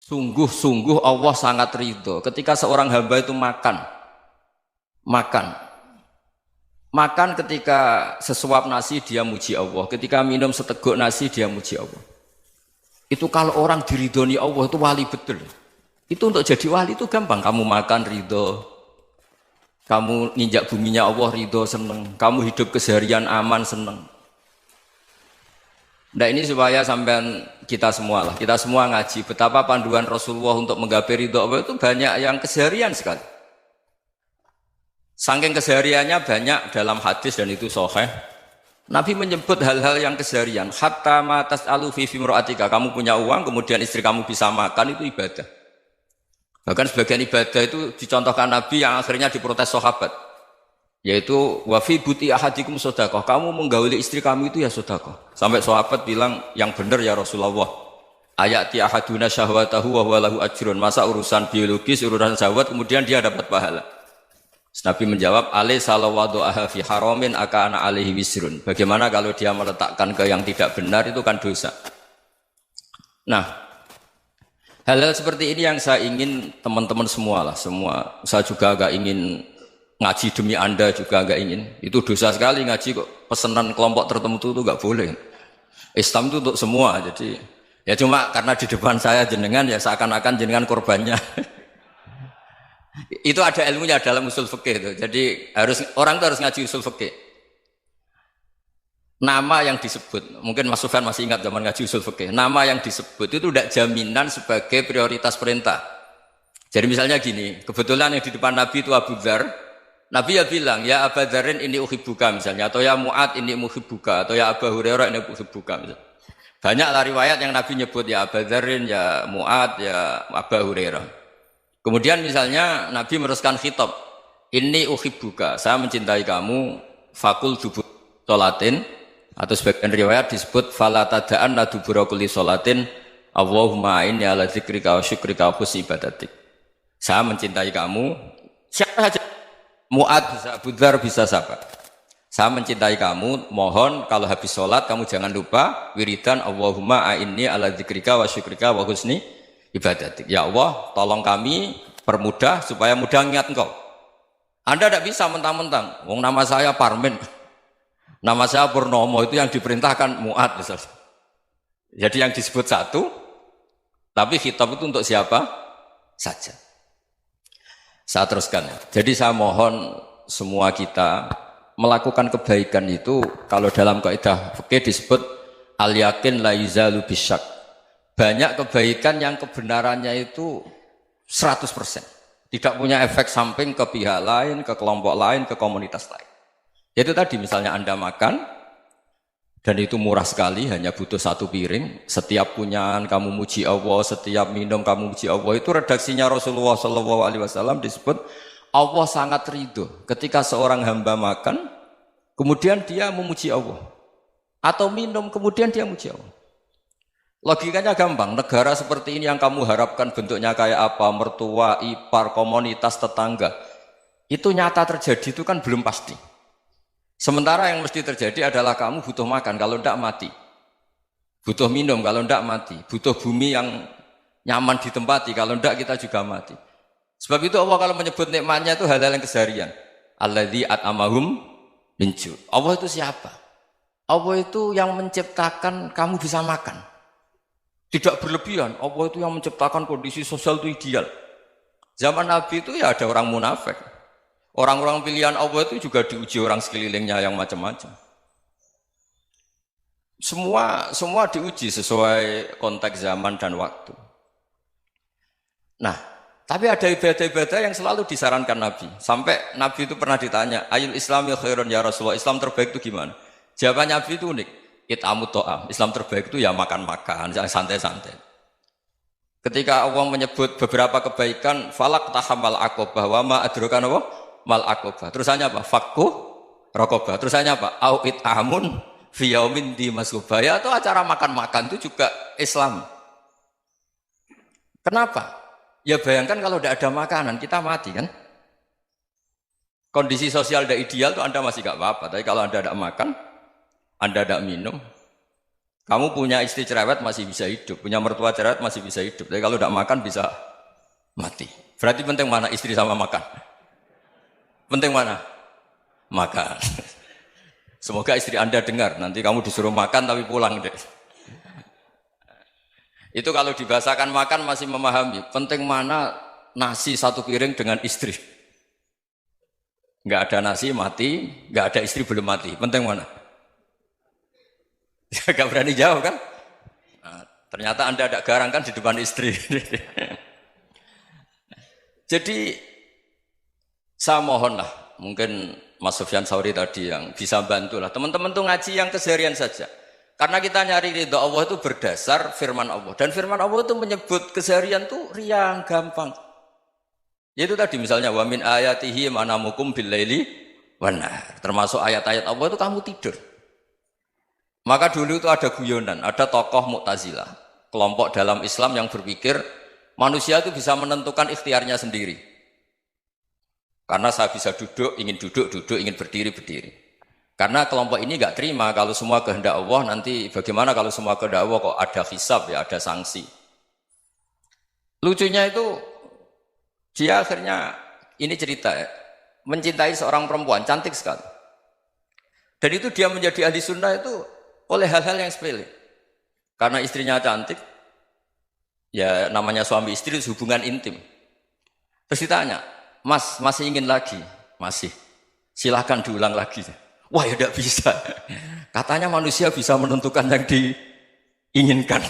Sungguh-sungguh Allah sangat ridho ketika seorang hamba itu makan. Makan ketika sesuap nasi dia muji Allah, ketika minum seteguk nasi dia muji Allah. Itu kalau orang diridhoni Allah itu wali betul. Itu untuk jadi wali itu gampang. Kamu makan ridho, kamu nginjak buminya Allah ridho seneng, kamu hidup keseharian aman seneng. Nah ini supaya sampean kita semua ngaji betapa panduan Rasulullah untuk menggapai ridho Allah itu banyak yang keseharian sekali. Saking kesehariannya banyak dalam hadis dan itu sahih. Nabi menyebut hal-hal yang keseharian. Hatta ma tas'alu fi fimra'atika. Kamu punya uang, kemudian istri kamu bisa makan, itu ibadah. Bahkan sebagian ibadah itu dicontohkan Nabi yang akhirnya diprotes sahabat. Yaitu wa fi buti ahadikum sedekah. Kamu menggauli istri kamu itu ya sedekah. Sampai sahabat bilang yang benar ya Rasulullah. Ayati ahaduna syahwatahu wa huwa lahu ajrun. Masa urusan biologis, urusan syahwat kemudian dia dapat pahala. Nabi menjawab, alaysa lawadu'aha fi haramin akana alaihi wisrun. Bagaimana kalau dia meletakkan ke yang tidak benar itu kan dosa. Nah, hal-hal seperti ini yang saya ingin teman-teman semua. Saya juga agak ingin ngaji demi Anda juga agak ingin. Itu dosa sekali ngaji kok pesanan kelompok tertentu itu enggak boleh. Islam itu untuk semua. Jadi ya cuma karena di depan saya jenengan ya seakan-akan jenengan korbannya. Itu ada ilmunya dalam usul fikih itu. Jadi orang itu harus ngaji usul fikih. Nama yang disebut, mungkin Mas Sufyan masih ingat zaman ngaji usul fikih. Nama yang disebut itu tidak jaminan sebagai prioritas perintah. Jadi misalnya gini, kebetulan yang di depan Nabi itu Abu Dzar. Nabi ya bilang, ya Abu Dzarin ini uhibbuka misalnya, atau ya Mu'ad ini uhibbuka, atau ya Abu Hurairah ini uhibbuka misalnya. Banyaklah riwayat yang Nabi nyebut ya Abu Dzarin, ya Mu'ad, ya Abu Hurairah. Kemudian misalnya Nabi meneruskan khitab, ini uhibbuka, saya mencintai kamu, fakul dubur sholatin, atau sebagian riwayat disebut fala tada'anna dubura kulli sholatin, Allahumma inni ala dzikrika wa syukrika wa husni ibadatik. Saya mencintai kamu, siapa saja, Mu'ad bisa, Abu Dzar bisa siapa. Saya mencintai kamu, mohon kalau habis sholat kamu jangan lupa wiridan Allahumma inni ala dzikrika wa syukrika wa husni ibadatik. Ya Allah, tolong kami permudah supaya mudah ingat Engkau. Anda tidak bisa mentang-mentang, wong nama saya Parmin, nama saya Purnomo, itu yang diperintahkan Mu'ad misalnya. Jadi yang disebut satu, tapi khitab itu untuk siapa saja. Saya teruskan. Jadi saya mohon semua kita melakukan kebaikan itu, kalau dalam kaidah fikih disebut al-yakin la yuzalu bisyak. Banyak kebaikan yang kebenarannya itu 100%. Tidak punya efek samping ke pihak lain, ke kelompok lain, ke komunitas lain. Itu tadi misalnya Anda makan, dan itu murah sekali, hanya butuh satu piring. Setiap punyaan kamu muji Allah, setiap minum kamu muji Allah. Itu redaksinya Rasulullah SAW disebut, Allah sangat ridho ketika seorang hamba makan, kemudian dia memuji Allah. Atau minum, kemudian dia muji Allah. Logikanya gampang, negara seperti ini yang kamu harapkan bentuknya kayak apa, mertua, ipar, komunitas, tetangga, itu nyata terjadi itu kan belum pasti. Sementara yang mesti terjadi adalah kamu butuh makan, kalau tidak mati. Butuh minum, kalau tidak mati. Butuh bumi yang nyaman ditempati, kalau tidak kita juga mati. Sebab itu Allah kalau menyebut nikmatnya itu hal-hal yang keseharian. Alladzi at'amahum min ju'. Allah itu siapa? Allah itu yang menciptakan kamu bisa makan. Tidak berlebihan, Allah itu yang menciptakan kondisi sosial itu ideal. Zaman Nabi itu ya ada orang munafik. Orang-orang pilihan Allah itu juga diuji orang sekelilingnya yang macam-macam. Semua diuji sesuai konteks zaman dan waktu. Nah, tapi ada ibadah-ibadah yang selalu disarankan Nabi. Sampai Nabi itu pernah ditanya, ayul islami khairun ya Rasulullah, Islam terbaik itu gimana? Jawaban Nabi itu unik. It'amut to'am. Islam terbaik itu ya makan-makan, yang santai-santai. Ketika Allah menyebut beberapa kebaikan, falak tahamal aqobah, wa ma adrokan apa? Mal aqobah. Terusannya apa? Fakku rokobah. Terusannya apa? Au it'amun fiyaumin di masubah. Ya itu acara makan-makan itu juga Islam. Kenapa? Ya bayangkan kalau tidak ada makanan, kita mati kan? Kondisi sosial tidak ideal itu Anda masih gak apa-apa. Tapi kalau Anda tidak makan, Anda tidak minum, Kamu punya istri cerewet masih bisa hidup, punya mertua cerewet masih bisa hidup. Tapi kalau tidak makan bisa mati. Berarti penting mana istri sama makan? Penting mana? Makan. Semoga istri Anda dengar, nanti kamu disuruh makan tapi pulang deh. Itu kalau dibahasakan makan masih memahami. Penting mana nasi satu piring dengan istri. Nggak ada nasi mati, nggak ada istri belum mati. Penting mana? Gak berani jawab kan? Nah, ternyata Anda ada garang kan di depan istri. Jadi saya mohonlah, mungkin Mas Sufyan Sauri tadi yang bisa bantulah. Teman-teman tuh ngaji yang keseharian saja. Karena kita nyari ridha Allah itu berdasar firman Allah. Dan firman Allah itu menyebut keseharian tuh riang, gampang. Yaitu tadi misalnya wa min ayatihi manamukum bil laili wan nahar. Termasuk ayat-ayat Allah itu kamu tidur. Maka dulu itu ada guyonan, ada tokoh Mu'tazilah, kelompok dalam Islam yang berpikir manusia itu bisa menentukan ikhtiarnya sendiri. Karena saya bisa duduk, ingin berdiri, berdiri. Karena kelompok ini nggak terima kalau semua kehendak Allah, nanti bagaimana kalau semua kehendak Allah kok ada hisab ya, ada sanksi. Lucunya itu, dia akhirnya, ini cerita ya, mencintai seorang perempuan, cantik sekali. Dan itu dia menjadi ahli sunnah itu oleh hal-hal yang sepele. Karena istrinya cantik, ya namanya suami istri hubungan intim. Terus ditanya, Mas, masih ingin lagi? Masih. Silahkan diulang lagi. Wah ya tidak bisa. Katanya manusia bisa menentukan yang diinginkan.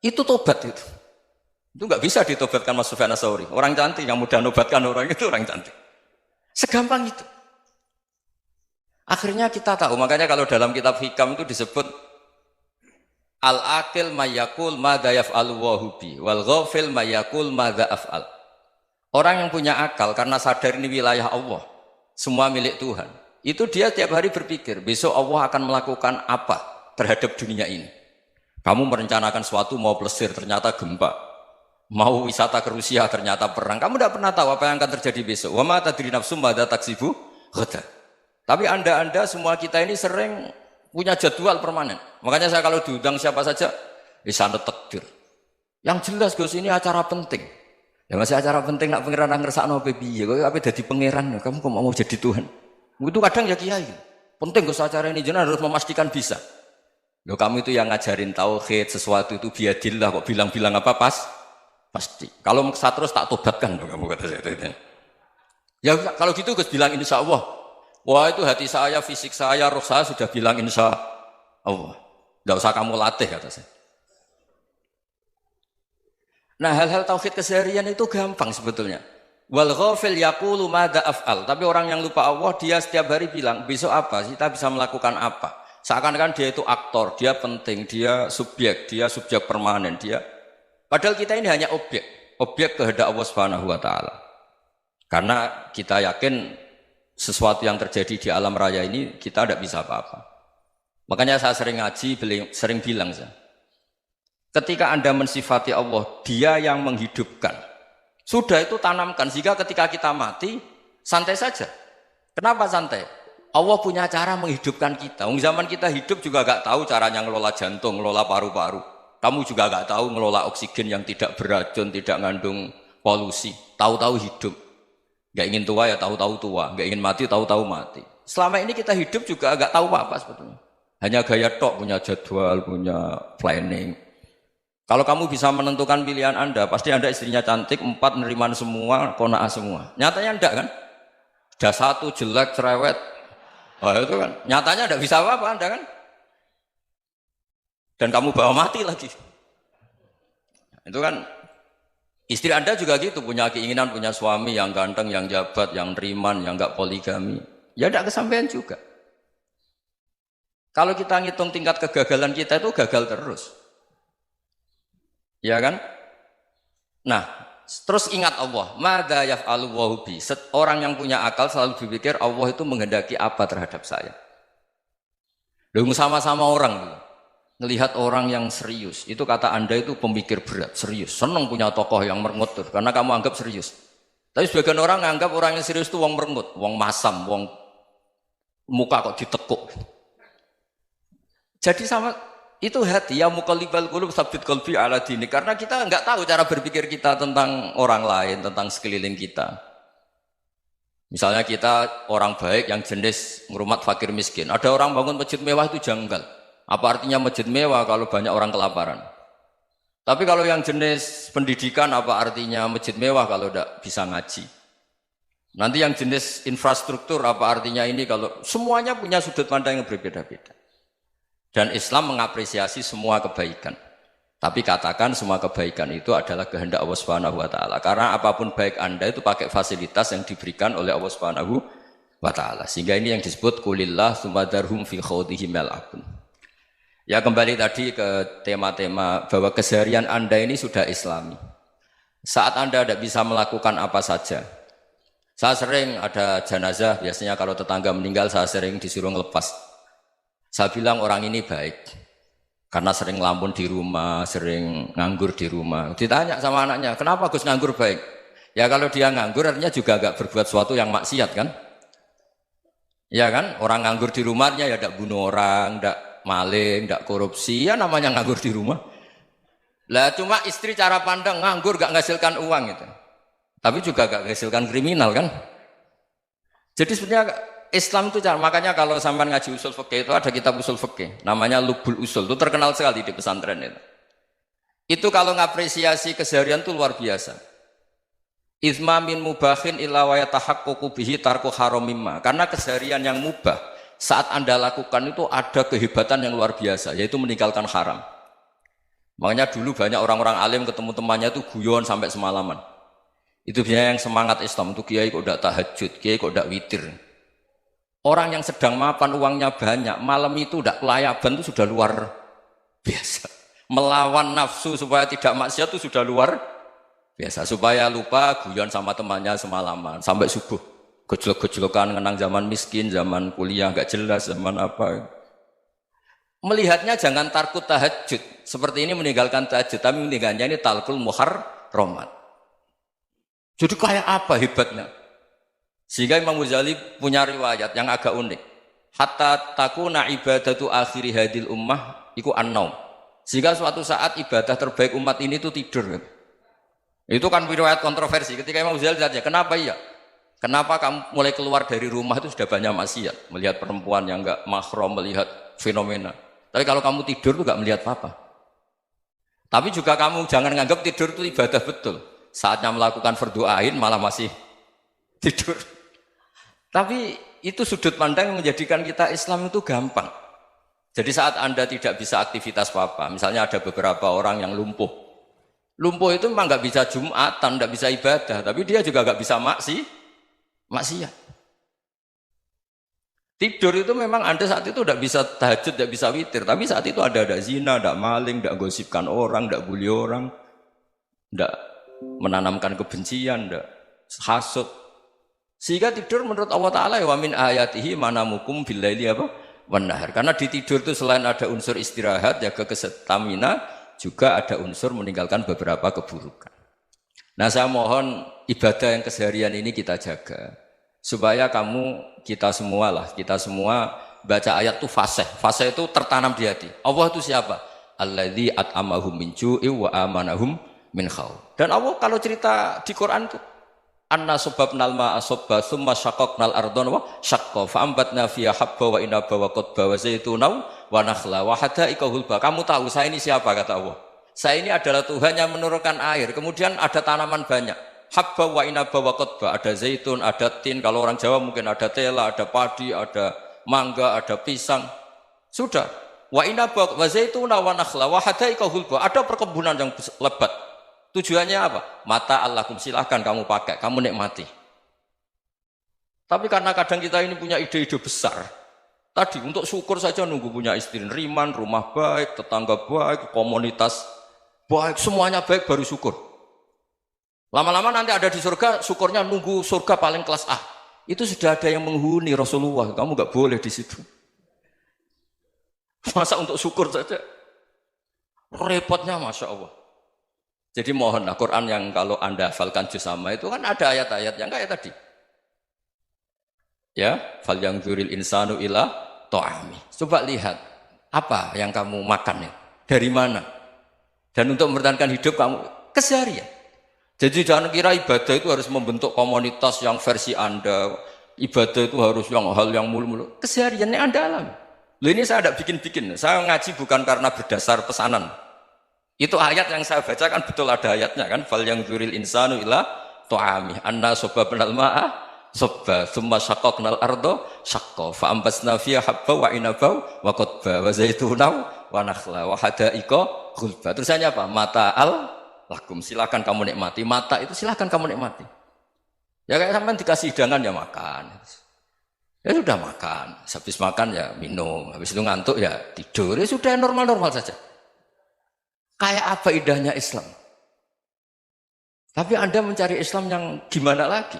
Itu tobat itu. Itu nggak bisa ditobatkan Mas Sufyan Ats-Tsauri. Orang cantik yang mudah nobatkan orang itu orang cantik. Segampang itu. Akhirnya kita tahu, makanya kalau dalam kitab Hikam itu disebut al-aqil mayyakul madza yaf'alu wa hubi wal ghafil mayyakul madza af'al. Orang yang punya akal karena sadar ini wilayah Allah, semua milik Tuhan. Itu dia tiap hari berpikir, besok Allah akan melakukan apa terhadap dunia ini. Kamu merencanakan suatu mau plesir, ternyata gempa. Mau wisata ke Rusia, ternyata perang. Kamu tidak pernah tahu apa yang akan terjadi besok. Wa ma tadri nafsum madza taksibu ghadan. Tapi anda semua kita ini sering punya jadwal permanen. Makanya saya kalau diundang siapa saja, sanad takdir. Yang jelas Gus ini acara penting. Ya masih acara penting nak pangeran ngersakno piye? Kok ape dadi pangeran? Kamu kok mau jadi Tuhan? Itu kadang ya kiai. Penting Gus acara ini jenengan harus memastikan bisa. Loh kamu itu yang ngajarin tauhid, sesuatu itu biadillah kok bilang-bilang apa pasti. Kalau saya terus tak tobatkan loh kamu kata saya. Ya kalau gitu Gus bilang insya Allah. Wah itu hati saya, fisik saya, roh saya sudah bilang insya Allah. Tidak usah kamu latih kata saya. Nah hal-hal tauhid keseharian itu gampang sebetulnya. Wal ghafil yaqulu madza af'al. Tapi orang yang lupa Allah dia setiap hari bilang besok apa? Kita bisa melakukan apa? Seakan-akan dia itu aktor, dia penting, dia subjek permanen, dia. Padahal kita ini hanya objek kehendak Allah Subhanahu wa taala. Karena kita yakin sesuatu yang terjadi di alam raya ini kita tidak bisa apa-apa. Makanya saya sering ngaji, sering bilang saya, ketika Anda mensifati Allah, Dia yang menghidupkan. Sudah itu tanamkan sehingga ketika kita mati santai saja. Kenapa santai? Allah punya cara menghidupkan kita. Zaman kita hidup juga gak tahu caranya ngelola jantung, ngelola paru-paru. Kamu juga gak tahu ngelola oksigen yang tidak beracun, tidak ngandung polusi. Tahu-tahu hidup. Gak ingin tua ya tahu-tahu tua, gak ingin mati tahu-tahu mati. Selama ini kita hidup juga gak tahu apa-apa sebetulnya. Hanya gaya tok, punya jadwal, punya planning. Kalau kamu bisa menentukan pilihan Anda, pasti Anda istrinya cantik, 4 neriman semua, kona'ah semua. Nyatanya enggak kan? Sudah 1 jelek, cerewet. Oh itu kan, nyatanya enggak bisa apa-apa Anda kan? Dan kamu bawa mati lagi. Itu kan, istri Anda juga gitu, punya keinginan, punya suami yang ganteng, yang jabat, yang neriman, yang enggak poligami. Ya enggak kesampaian juga. Kalau kita ngitung tingkat kegagalan kita itu gagal terus. Ya kan? Nah, terus ingat Allah, madza yaf'alu wa bi. Orang yang punya akal selalu berpikir Allah itu menghendaki apa terhadap saya. Lalu sama-sama orang melihat orang yang serius, itu kata Anda itu pemikir berat, serius, senang punya tokoh yang merengut karena kamu anggap serius. Tapi sebagian orang anggap orang yang serius itu wong merengut, wong masam, wong muka kok ditekuk. Jadi sama Itu hati ya muqallibal qulub tsabbit qalbi ala dini. Karena kita enggak tahu cara berpikir kita tentang orang lain, tentang sekeliling kita. Misalnya kita orang baik yang jenis ngurmat fakir miskin. Ada orang bangun masjid mewah itu janggal. Apa artinya masjid mewah kalau banyak orang kelaparan? Tapi kalau yang jenis pendidikan apa artinya masjid mewah kalau tidak bisa ngaji? Nanti yang jenis infrastruktur apa artinya ini kalau semuanya punya sudut pandang yang berbeda-beda. Dan Islam mengapresiasi semua kebaikan. Tapi katakan semua kebaikan itu adalah kehendak Allah Subhanahu wa taala. Karena apapun baik Anda itu pakai fasilitas yang diberikan oleh Allah Subhanahu wa taala. Sehingga ini yang disebut qulillah sumadarhum fi khawdihim yal'abun. Ya kembali tadi ke tema-tema bahwa keseharian Anda ini sudah Islami. Saat Anda tidak bisa melakukan apa saja. Saya sering ada jenazah, biasanya kalau tetangga meninggal saya sering disuruh ngelepas. Saya bilang orang ini baik karena sering ngelamun di rumah, sering nganggur di rumah. Ditanya sama anaknya, kenapa Gus nganggur baik? Ya kalau dia nganggur artinya juga agak berbuat sesuatu yang maksiat kan? Ya kan? Orang nganggur di rumahnya ya tidak bunuh orang, tidak maling, tidak korupsi, ya namanya nganggur di rumah. Lah cuma istri cara pandang nganggur gak menghasilkan uang itu. Tapi juga gak menghasilkan kriminal kan? Jadi sebenarnya Islam itu makanya kalau sampai ngaji usul fikih itu ada kitab usul fikih namanya Lubul Usul, itu terkenal sekali di pesantren itu. Itu kalau ngapresiasi keseharian itu luar biasa. Izma min mubahin illa wa yatahaqqaqu bihi tarku haramimma. Karena keseharian yang mubah saat Anda lakukan itu ada kehebatan yang luar biasa, yaitu meninggalkan haram. Makanya dulu banyak orang-orang alim ketemu temannya itu guyon sampai semalaman. Itu biasanya yang semangat Islam itu kiai kok tidak tahajud, kiai kok tidak witir. Orang yang sedang mapan uangnya banyak, malam itu tidak kelayaban itu sudah luar biasa. Melawan nafsu supaya tidak maksiat itu sudah luar biasa. Supaya lupa guyon sama temannya semalaman sampai subuh. Gejlok-gejlokan ngenang zaman miskin, zaman kuliah nggak jelas, zaman apa. Melihatnya jangan tarkut tahajud. Seperti ini meninggalkan tahajud, tapi meninggalkannya ini talkul muharramat. Jadi kayak apa hebatnya? Sehingga Imam Ghazali punya riwayat yang agak unik. Hatta takuna ibadatu akhiri hadil ummah iku an-naum. Sehingga suatu saat ibadah terbaik umat ini itu tidur. Itu kan riwayat kontroversi. Ketika Imam Ghazali tanya, kenapa iya? Kenapa kamu mulai keluar dari rumah itu sudah banyak maksiat? Melihat perempuan yang enggak mahram, melihat fenomena. Tapi kalau kamu tidur itu enggak melihat apa-apa. Tapi juga kamu jangan menganggap tidur itu ibadah betul. Saatnya melakukan fardhu ain malah masih tidur. Tapi itu sudut pandang yang menjadikan kita Islam itu gampang. Jadi saat Anda tidak bisa aktivitas apa-apa, misalnya ada beberapa orang yang lumpuh. Lumpuh itu memang nggak bisa Jumatan, nggak bisa ibadah, tapi dia juga nggak bisa maksiat. Tidur itu memang Anda saat itu tidak bisa tahajud, tidak bisa witir, tapi saat itu ada zina, ada maling, tidak gosipkan orang, tidak bully orang, tidak menanamkan kebencian, tidak hasud. Sehingga tidur menurut Allah Ta'ala wa min ayatihi manamukum billaili apa? Wan-nahar. Karena di tidur itu selain ada unsur istirahat, jaga kestamina, juga ada unsur meninggalkan beberapa keburukan. Nah saya mohon ibadah yang keseharian ini kita jaga. Supaya kita semua baca ayat itu fasih. Fasih itu tertanam di hati. Allah itu siapa? Alladzi at'amahum min ju'i wa amanahum min khauf. Dan Allah kalau cerita di Quran itu anna subabnal ma'a subba summa syaqaqnal ardon wa syaqqa fa'ambatna fiha habba wa inaba wa qadba wa zaituna wa nakhla wa hadaika hulba. Kamu tahu saya ini siapa kata Allah? Saya ini adalah Tuhan yang menurunkan air, kemudian ada tanaman banyak. Habba wa inaba wa qadba, ada zaitun, ada tin, kalau orang Jawa mungkin ada tela, ada padi, ada mangga, ada pisang. Sudah. Wa inaba wa zaituna wa nakhla wa hadaika hulba. Ada perkebunan yang lebat. Tujuannya apa? Mata Allahkum, silahkan kamu pakai, kamu nikmati. Tapi karena kadang kita ini punya ide-ide besar. Tadi untuk syukur saja nunggu punya istri riman, rumah baik, tetangga baik, komunitas baik, semuanya baik baru syukur. Lama-lama nanti ada di surga, syukurnya nunggu surga paling kelas A. Itu sudah ada yang menghuni Rasulullah, kamu nggak boleh di situ. Masa untuk syukur saja? Repotnya Masya Allah. Jadi mohonlah Quran yang kalau Anda hafalkan juz sama itu kan ada ayat-ayat yang kayak tadi. Ya, fal yang dzuril insanu ila ta'ami. Coba lihat. Apa yang kamu makan ya? Dari mana? Dan untuk mempertahankan hidup kamu keseharian. Jadi jangan kira ibadah itu harus membentuk komunitas yang versi Anda. Ibadah itu harus hal yang mulu-mulu. Kesehariannya Anda alami. Loh ini saya tidak bikin-bikin. Saya ngaji bukan karena berdasar pesanan. Itu ayat yang saya bacakan betul ada ayatnya kan. Fal yang dzuril insanu ila tu'ami anna soba penal ma'a soba thumma syaqaqnal ardo syaqqa fa ambasna fiha habba wa inaba wa qadba wa zaituna wa nakhla wa hada'iqa ghulba. Terusannya apa? Mata'al lakum, silakan kamu nikmati. Mata itu silakan kamu nikmati. Ya kayak sampean dikasih hidangan ya makan. Ya sudah makan, habis makan ya minum, habis itu ngantuk ya tidur. Ya sudah normal-normal saja. Kayak apa indahnya Islam? Tapi Anda mencari Islam yang gimana lagi?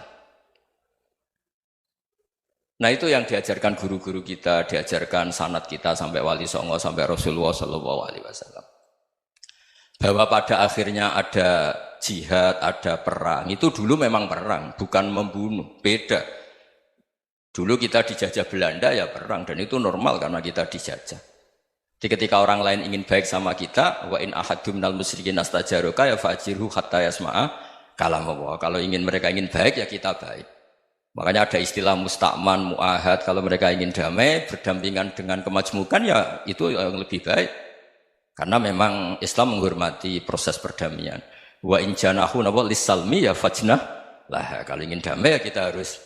Nah itu yang diajarkan guru-guru kita, diajarkan sanad kita sampai Wali Songo, sampai Rasulullah SAW. Bahwa pada akhirnya ada jihad, ada perang. Itu dulu memang perang, bukan membunuh. Beda. Dulu kita dijajah Belanda ya perang, dan itu normal karena kita dijajah. Jadi ketika orang lain ingin baik sama kita, wa in ahadum minal musyrikin astajaruka ya fajirhu hatta yasma'a kalam Allah. Kalau mereka ingin baik ya kita baik. Makanya ada istilah mustakman, mu'ahad. Kalau mereka ingin damai, berdampingan dengan kemajmukan ya itu yang lebih baik. Karena memang Islam menghormati proses perdamaian. Wa in janahu lis-salmi ya fajnah lah. Kalau ingin damai ya kita harus